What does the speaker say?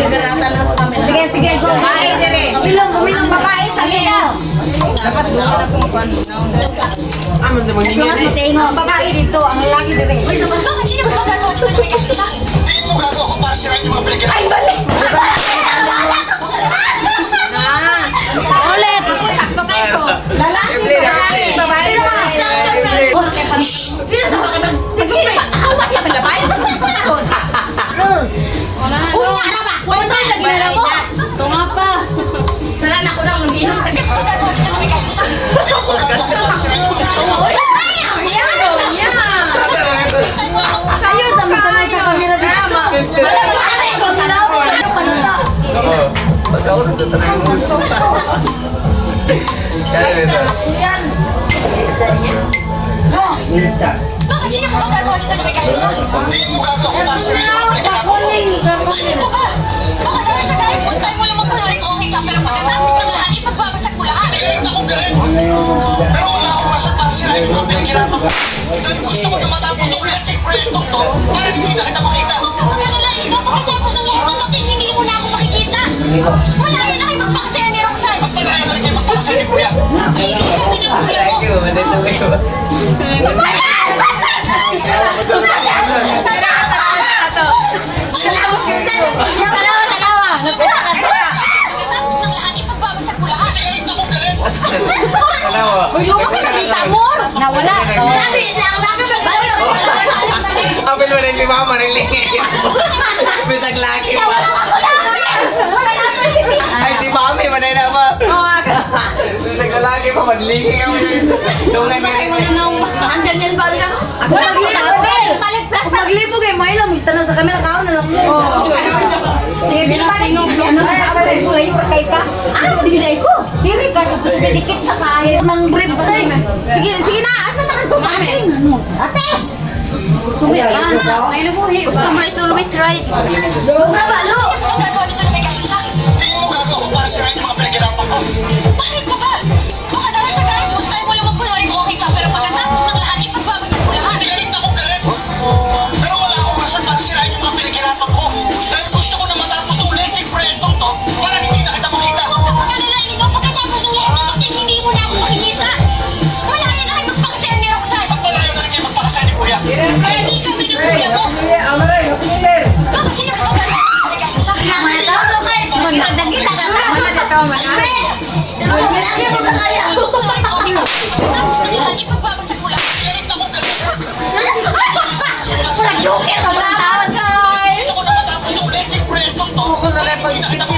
Sige, sige, go. Babae dire. Umilang babae sa lino. Dapat doon na pong kwan. Amo sa mga Mga sutingo, babae dito, ang lalaki dire. Bakit sino ba gagawa dito na may galit sa akin? Tingin mo gago ako para sirain yung mga pelikula. Ay, bali! Ulit! Sakto kayo. Lalaki, babae, babae, babae. Hawak ka pala, babae. Wala na. Unya na ba? Wala na lagi na lang mo. Tunga pa. Sala na ko nang mag-inom. Bakit mo gagawa dito na may galit sa akin? Tingin mo gago ako para sirain yung mga pelikula. Kayo sa mga tanay sa kamera dito. Wala ba kami? Pagkaw na tatanay mo. Kaya ito. Bakit sino ba gagawa dito na may galit sa akin? Tingin mo gago ako para sirain yung mga pelikula. Bakit mo ba? Baka dahil sa galit mo, style mo lang magkuloring okay ka, pero pagkatapos ng lahat, ipagbabasag mo lahat. Galit ako galit. Pero wala akong rason para sirain yung mga pelikula. Dahil gusto ko na matapos ng electric proyecto to para hindi na kita makita. Huwag kang mag-alala, ikaw pagkatapos ng lahat ng topic, hindi mo na ako makikita. Wala yan na kayo magpakasaya ni Roxanne. Pagpalayan na rin kayo magpakasal ni Kuya. Hindi kami ng kuya mo. Thank you. Mandito kayo. Pagkatapos ng lahat, ipagbabasag mo lahat. Galit ako galit. Kalawa. Uy, lumaki nakita mo! Nawala. Apel mo rin si mama ng lingit. Bisag laki pa. Ay, si mami, manay na ba? Bisag laki pa, manlingin ka mo dyan. Tungan nga. Andyan yan ba rin ako? Ako maglibog eh, may lang. Magtanong sa kamera, kao na lang mo. Sige, pinapalik mo. Ano na, ako na yung kulay, kay ka. Ah, binay ko. Diri ka, tapos didikit sa kahit ng brief style. Sige, sige na, asa na kanto sa akin? Ate! Ay, nabuhi. Customer is always right. Luga ba, Lu? Ang gagawa dito na may galit sa akin. Tingin mo gago ako para sirain yung mga pelikulapan ko. Bakit mo ba? Baka dahil sa galit mo, style mo lang magkuloring okay ka, pero pagkatapos ng lahat, ipagbabasag mo lahat. Galit ako galit. Pero wala akong rason para sirain yung mga pelikulapan ko. Dahil gusto ko na matapos ng electric proyecto to para hindi na kita makita. Huwag kang mag-alala, ikaw pagkatapos ng lahat ng topic, hindi mo na ako makikita. Wala yan na kayo magpakasaya ni Roxanne. Pagpalayan na rin kayo magpakasal ni Kuya. Hindi kami ng kuya mo. Bakit sino ba gagawa? May galit sa akin. Magdagdag kita ka na. Wala dito, manay. Sige mo ka kaya. Pagkatapos ng lahat, ipagbabasag mo lahat. Galit ako galit. Wala joker, wala tawad guys. Gusto ko na matapos ng electric proyecto to para hindi na kita